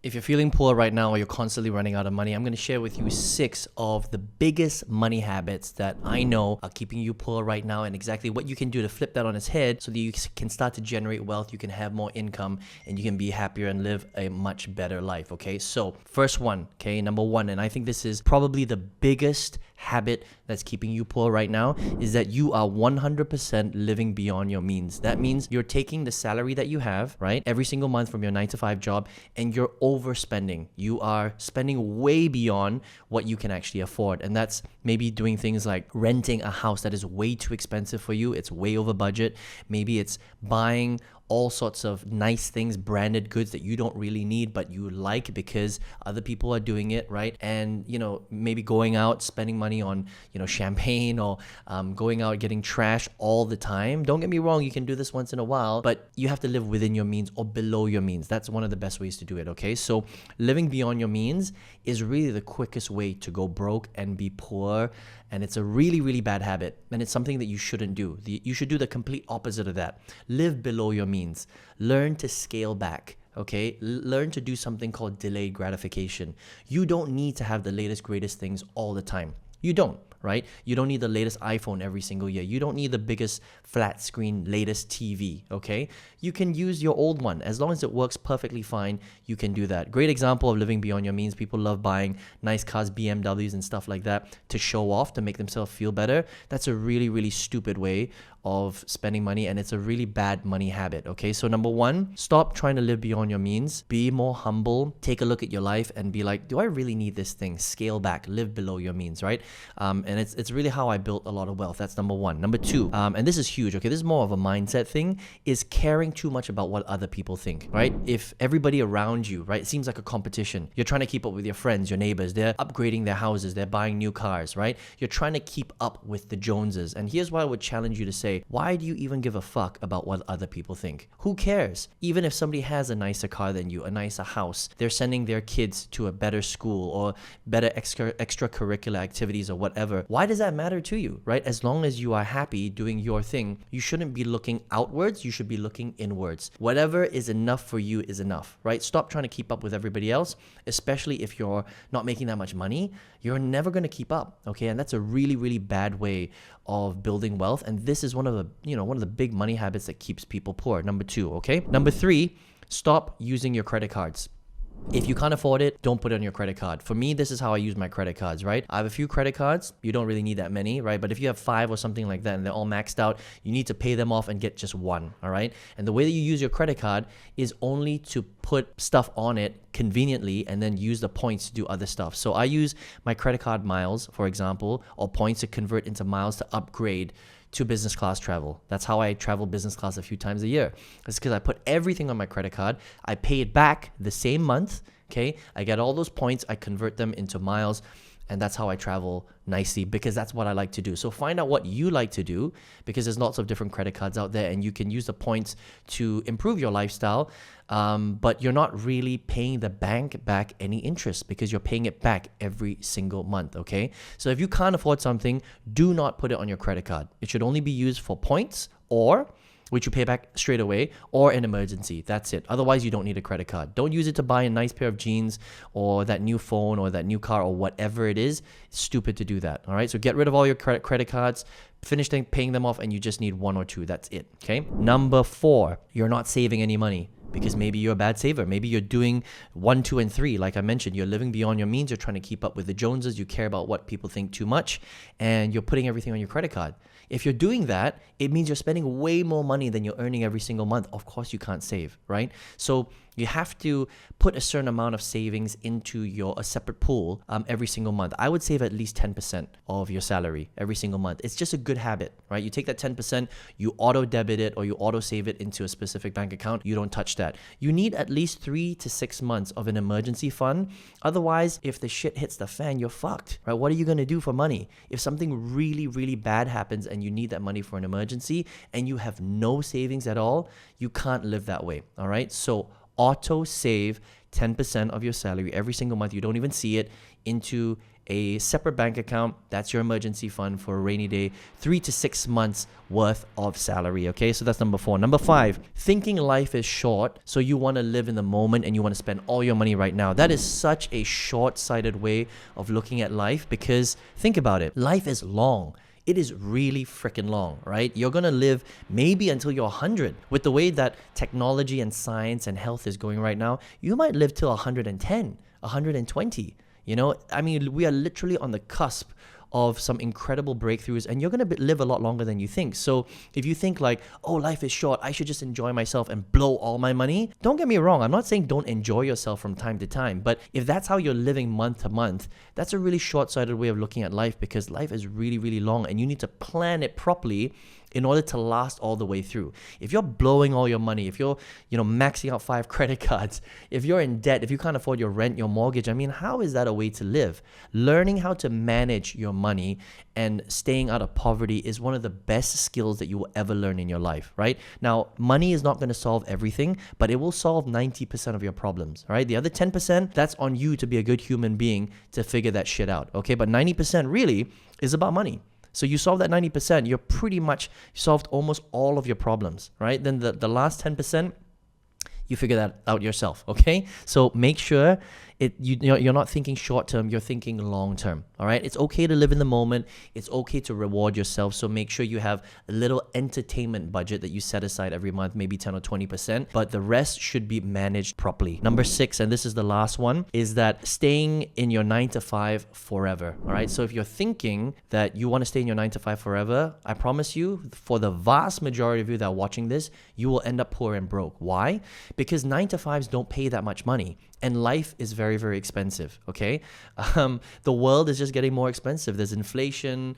If you're feeling poor right now or you're constantly running out of money, I'm going to share with you 6 of the biggest money habits that I know are keeping you poor right now, and exactly what you can do to flip that on its head so that you can start to generate wealth, you can have more income, and you can be happier and live a much better life, okay? So first one, okay, number 1, and I think this is probably the biggest habit that's keeping you poor right now, is that you are 100% living beyond your means. That means you're taking the salary that you have, right, every single month from your 9-to-5 job, and you're overspending. You are spending way beyond what you can actually afford. And that's maybe doing things like renting a house that is way too expensive for you. It's way over budget. Maybe it's buying all sorts of nice things, branded goods that you don't really need, but you like because other people are doing it, right? And, maybe going out, spending money on, champagne, or going out getting trash all the time. Don't get me wrong, you can do this once in a while, but you have to live within your means or below your means. That's one of the best ways to do it, okay? So living beyond your means is really the quickest way to go broke and be poor. And it's a really, really bad habit. And it's something that you shouldn't do. You should do the complete opposite of that. Live below your means. Learn to scale back. Okay, learn to do something called delayed gratification. You don't need to have the latest, greatest things all the time. You don't, right? You don't need the latest iPhone every single year. You don't need the biggest flat screen, latest TV, okay? You can use your old one. As long as it works perfectly fine, you can do that. Great example of living beyond your means. People love buying nice cars, BMWs and stuff like that to show off, to make themselves feel better. That's a really, really stupid way of spending money, and it's a really bad money habit, okay? So number 1, stop trying to live beyond your means. Be more humble. Take a look at your life and be like, do I really need this thing? Scale back, live below your means, right? And it's really how I built a lot of wealth. That's number 1. Number 2, and this is huge, okay? This is more of a mindset thing, is caring too much about what other people think, right? If everybody around you, right, it seems like a competition. You're trying to keep up with your friends, your neighbors. They're upgrading their houses. They're buying new cars, right? You're trying to keep up with the Joneses. And here's what I would challenge you to say. Why do you even give a fuck about what other people think? Who cares? Even if somebody has a nicer car than you, a nicer house, they're sending their kids to a better school or better extracurricular activities or whatever. Why does that matter to you, right? As long as you are happy doing your thing, you shouldn't be looking outwards. You should be looking inwards. Whatever is enough for you is enough, right? Stop trying to keep up with everybody else, especially if you're not making that much money. You're never going to keep up, okay? And that's a really, really bad way of building wealth. And this is one of the big money habits that keeps people poor. Number 2, okay? Number 3, stop using your credit cards. If you can't afford it, don't put it on your credit card. For me, this is how I use my credit cards, right? I have a few credit cards. You don't really need that many, right? But if you have 5 or something like that and they're all maxed out, you need to pay them off and get just one, all right? And the way that you use your credit card is only to put stuff on it conveniently and then use the points to do other stuff. So I use my credit card miles, for example, or points to convert into miles to upgrade to business class travel. That's how I travel business class a few times a year. It's because I put everything on my credit card. I pay it back the same month, okay? I get all those points, I convert them into miles, and that's how I travel nicely, because that's what I like to do. So find out what you like to do, because there's lots of different credit cards out there and you can use the points to improve your lifestyle, but you're not really paying the bank back any interest because you're paying it back every single month, okay? So if you can't afford something, do not put it on your credit card. It should only be used for points, or which you pay back straight away, or an emergency. That's it. Otherwise, you don't need a credit card. Don't use it to buy a nice pair of jeans or that new phone or that new car or whatever it is. It's stupid to do that, all right? So get rid of all your credit cards, finish paying them off, and you just need 1 or 2. That's it, okay? Number 4, you're not saving any money, because maybe you're a bad saver. Maybe you're doing 1, 2, and 3. Like I mentioned, you're living beyond your means. You're trying to keep up with the Joneses. You care about what people think too much, and you're putting everything on your credit card. If you're doing that, it means you're spending way more money than you're earning every single month. Of course, you can't save, right? So you have to put a certain amount of savings into a separate pool every single month. I would save at least 10% of your salary every single month. It's just a good habit, right? You take that 10%, you auto debit it or you auto save it into a specific bank account. You don't touch that. You need at least 3 to 6 months of an emergency fund. Otherwise, if the shit hits the fan, you're fucked, right? What are you going to do for money? If something really, really bad happens and you need that money for an emergency and you have no savings at all, you can't live that way, all right? So auto save 10% of your salary every single month. You don't even see it, into a separate bank account. That's your emergency fund for a rainy day, 3 to 6 months worth of salary. Okay, so that's number 4. Number 5, thinking life is short, so you want to live in the moment and you want to spend all your money right now. That is such a short-sighted way of looking at life, because think about it. Life is long. It is really freaking long, right? You're going to live maybe until you're 100. With the way that technology and science and health is going right now, you might live till 110, 120. You know, I mean, we are literally on the cusp of some incredible breakthroughs, and you're going to live a lot longer than you think. So if you think like, oh, life is short, I should just enjoy myself and blow all my money. Don't get me wrong. I'm not saying don't enjoy yourself from time to time, but if that's how you're living month to month, that's a really short-sighted way of looking at life, because life is really, really long and you need to plan it properly in order to last all the way through. If you're blowing all your money, if you're, maxing out 5 credit cards, if you're in debt, if you can't afford your rent, your mortgage, I mean, how is that a way to live? Learning how to manage your money and staying out of poverty is one of the best skills that you will ever learn in your life, right? Now, money is not going to solve everything, but it will solve 90% of your problems, right? The other 10%, that's on you to be a good human being to figure that shit out, okay? But 90% really is about money. So you solve that 90%, you're pretty much solved almost all of your problems, right? Then the last 10%, you figure that out yourself, okay? So make sure you're not thinking short term, you're thinking long term, all right? It's okay to live in the moment. It's okay to reward yourself. So make sure you have a little entertainment budget that you set aside every month, maybe 10 or 20%, but the rest should be managed properly. Number 6, and this is the last one, is that staying in your 9 to 5 forever, all right? So if you're thinking that you want to stay in your 9 to 5 forever, I promise you, for the vast majority of you that are watching this, you will end up poor and broke. Why? Because 9 to 5s don't pay that much money. And life is very, very expensive, okay? The world is just getting more expensive. There's inflation,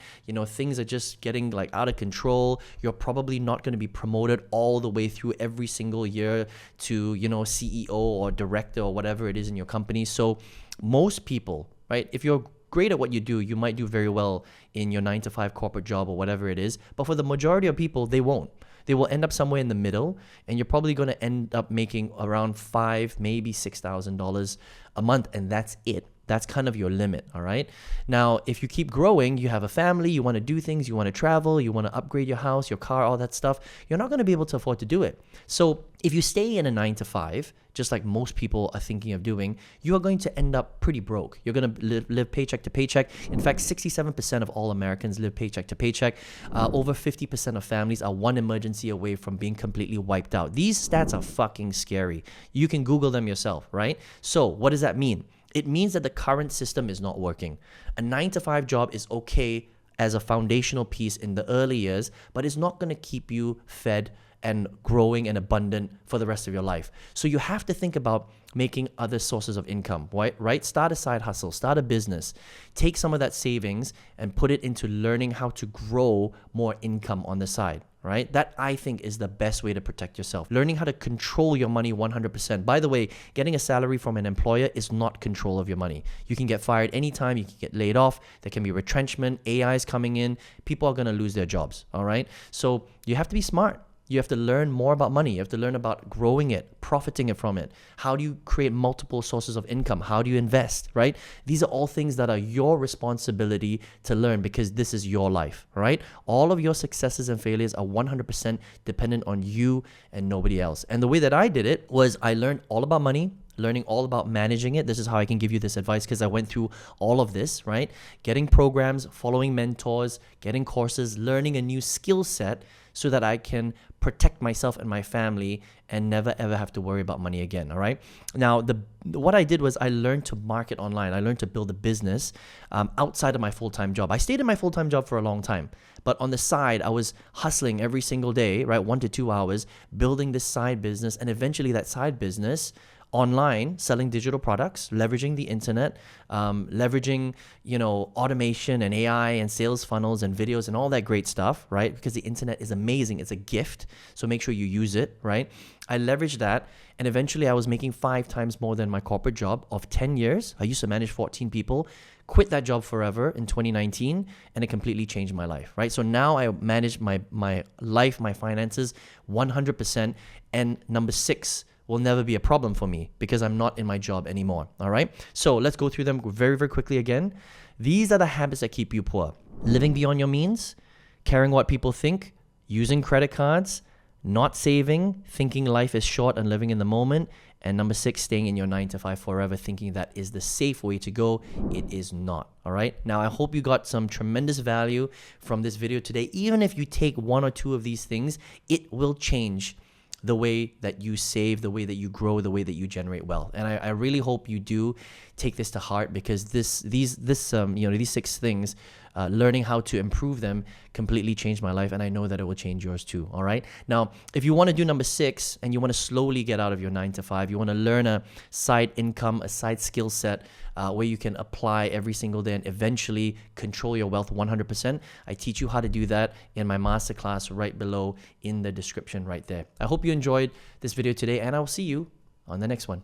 things are just getting like out of control. You're probably not going to be promoted all the way through every single year to, CEO or director or whatever it is in your company. So most people, right, if you're great at what you do, you might do very well in your 9 to 5 corporate job or whatever it is. But for the majority of people, they won't. They will end up somewhere in the middle, and you're probably going to end up making around $5,000, maybe $6,000 a month, and that's it. That's kind of your limit, all right? Now, if you keep growing, you have a family, you want to do things, you want to travel, you want to upgrade your house, your car, all that stuff, you're not going to be able to afford to do it. So if you stay in a 9 to 5, just like most people are thinking of doing, you are going to end up pretty broke. You're going to live paycheck to paycheck. In fact, 67% of all Americans live paycheck to paycheck. Over 50% of families are one emergency away from being completely wiped out. These stats are fucking scary. You can Google them yourself, right? So what does that mean? It means that the current system is not working. A 9 to 5 job is okay as a foundational piece in the early years, but it's not going to keep you fed and growing and abundant for the rest of your life. So you have to think about making other sources of income, right? Start a side hustle, start a business, take some of that savings and put it into learning how to grow more income on the side, right? That, I think, is the best way to protect yourself. Learning how to control your money 100%. By the way, getting a salary from an employer is not control of your money. You can get fired anytime, you can get laid off, there can be retrenchment, AI is coming in, people are going to lose their jobs, all right? So you have to be smart. You have to learn more about money. You have to learn about growing it, profiting it from it. How do you create multiple sources of income? How do you invest, right? These are all things that are your responsibility to learn, because this is your life, right? All of your successes and failures are 100% dependent on you and nobody else. And the way that I did it was I learned all about money, learning all about managing it. This is how I can give you this advice, because I went through all of this, right? Getting programs, following mentors, getting courses, learning a new skill set so that I can protect myself and my family and never ever have to worry about money again, all right? Now, what I did was I learned to market online. I learned to build a business outside of my full-time job. I stayed in my full-time job for a long time, but on the side, I was hustling every single day, right? 1 to 2 hours, building this side business, and eventually that side business online, selling digital products, leveraging the internet, leveraging, automation and AI and sales funnels and videos and all that great stuff, right? Because the internet is amazing. It's a gift. So make sure you use it, right? I leveraged that. And eventually I was making 5 times more than my corporate job of 10 years. I used to manage 14 people, quit that job forever in 2019, and it completely changed my life, right? So now I manage my life, my finances 100%. And number 6, will never be a problem for me because I'm not in my job anymore. All right. So let's go through them very, very quickly again. These are the habits that keep you poor: living beyond your means, caring what people think, using credit cards, not saving, thinking life is short and living in the moment, and number 6, staying in your 9 to 5 forever, thinking that is the safe way to go. It is not. All right. Now, I hope you got some tremendous value from this video today. Even if you take 1 or 2 of these things, it will change the way that you save, the way that you grow, the way that you generate wealth. And I really hope you do take this to heart, because these 6 things, learning how to improve them, completely changed my life, and I know that it will change yours too. All right. Now, if you want to do number 6 and you want to slowly get out of your 9 to 5, you want to learn a side income, a side skill set where you can apply every single day and eventually control your wealth 100%. I teach you how to do that in my masterclass right below in the description right there. I hope you enjoyed this video today, and I'll see you on the next one.